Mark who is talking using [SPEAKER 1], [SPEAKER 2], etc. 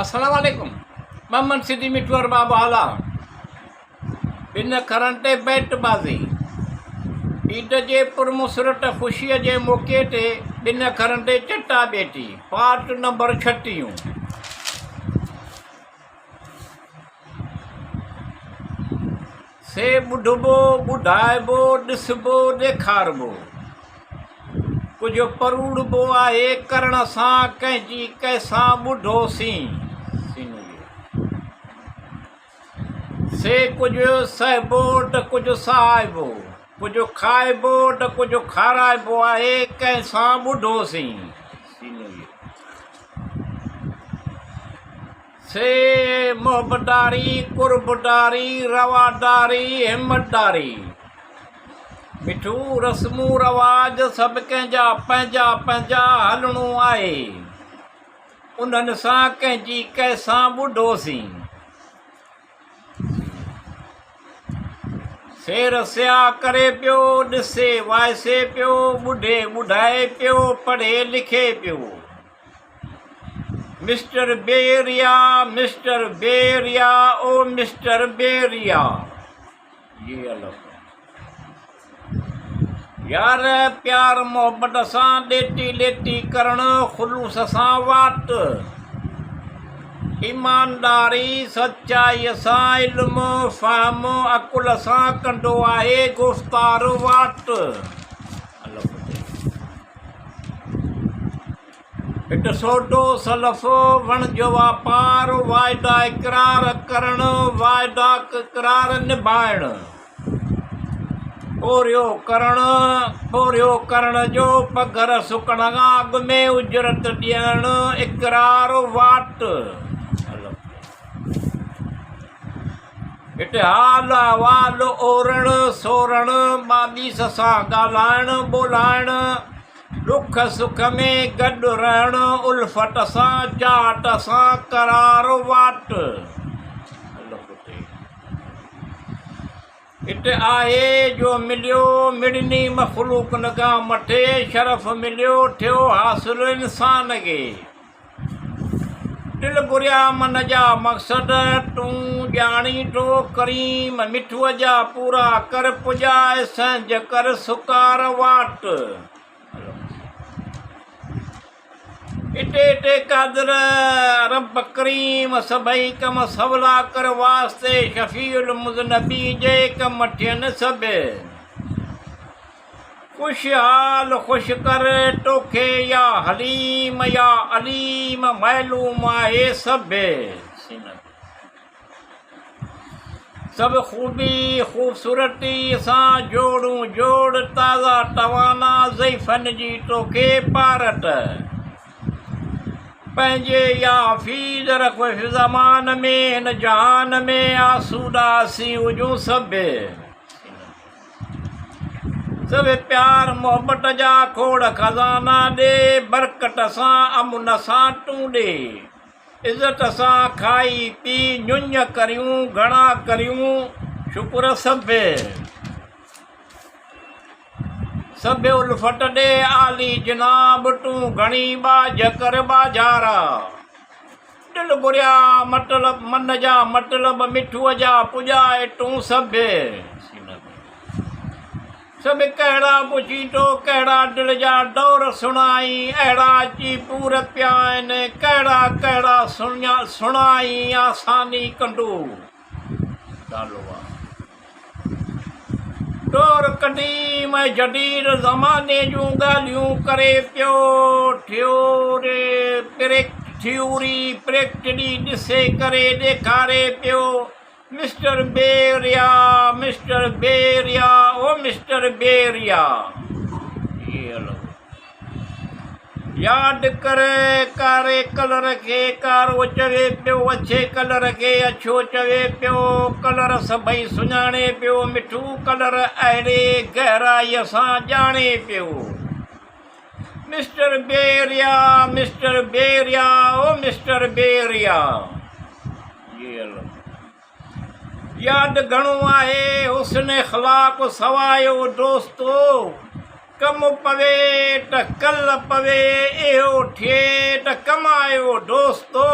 [SPEAKER 1] अस्सलामुअलैकुम मोहम्मद सिद्दी मिठूर बाबा आला इन खरंटे बैट बाज़ी ईद जे पुरमुसरत ख़ुशीअ जे मौक़े ते ॿिन खरंटे चटा ॿेटी पार्ट नंबर 36। से ॿुधबो ॿुधाइबो ॾिसबो ॾेखारबो कुझु परूड़बो आहे करण सां कंहिंजी कंहिंसां ॿुधोसीं से कुझु सहबो त कुझु सहाइबो कुझु खाइबो त कुझु खाराइबो आहे कंहिंसां ॿुधोसीं से मोहबतदारी कुर्बदारी रवादारी हिम्मतदारी मिठू रस्मू रवाज सभु कंहिंजा पंहिंजा पंहिंजा हलणो आहे उन्हनि सां कंहिंजी कंहिंसां ॿुधोसीं से रसिया करे पियो ॾिसे वाइसे पियो ॿुधे ॿुधाए पियो पढ़े लिखे पियो मिस्टर बेरिया ओ मिस्टर बेरिया ये अलॻि यार प्यार मोहब्बत सां ॾेती लेती करणु ख़ुलूस सां वाट ईमानदारी सचाईअ सां इल्मु फ़हम अकुल सां कंदो आहे गुफ़्तार वाट हिट सोडो सलफ़ वणजो वापार वाइदा इक़रार करणु वाइदा इक़रार निभाइणु पोरियो करण जो पघर सुकण खां अॻु में उजरत ॾियणु इक़रार वाट हिते हाल अहवाल ओरणु सोरणु ॿाॾीस सां ॻाल्हाइणु ॿोलाइणु दुख सुख में गॾु रहणु उल्फत सां चाट सां करार वाट हिते आहे जो मिलियो मिड़नी मख़लूक़नि खां मथे शरफ़ मिलियो थियो हासिल इंसान खे दिलि घुरिया मन जा मक़सद तूं ॼाणी थो करीम मिठूअ जा पूरा कर पुॼाए संज कर सुकार वाट इटे कादर रब करीम सभई कम सवला कर वास्ते शफ़ीउल मुज़नबी जे कम थियनि सभु ख़ुशहाल ख़ुश कर तोखे या हलीम या अलीम मालूम आहे सभु ख़ूबी ख़ूबसूरती सां जोड़ूं जोड़ ताज़ा तवाना ज़ईफ़नि जी तोखे पारत पंहिंजे या हफ़ीज़ रख ज़मान में हिन जहान में आसूदासी हुजूं सभु प्यार मोहब्बत जा खोड़ खज़ाना ॾे बरकत सां अमुन सां तूं ॾे इज़त सां खाई पी ञुञ करियूं घणा करियूं शुक्र सभु उल्फत ॾे आली जनाब तूं घणी बाज कर बाजारा दिलि घुरिया मतिलब मन जा मतिलब मिठूअ जा पुॼाए तूं सभु कहिड़ा पुछी तो कहिड़ा दिलि जा दौर सुणाई अहिड़ा अची पूर पिया आहिनि कहिड़ा कहिड़ा सुणाई आसानी कंदो दौर क़दीम जदीद ज़माने जूं ॻाल्हियूं करे पियो थियो रे थ्यूरी प्रैक्टिडी ॾिसे करे ॾेखारे पियो मिस्टर बेरिया ओ मिस्टर बेरिया यादि करे कारे कलर खे कारो चवे पियो अछे कलर खे अछो चवे पियो कलर सभई सुञाणे पियो मिठू कलर अहिड़े गहराईअ सां ॼाणे पियो मिस्टर बेरिया ओ मिस्टर बेरिया यादि घणो आहे हुस्न ख़लाक़ सवायो दोस्तो कम पवे त कल पवे इहो थिए त कमायो दोस्तो।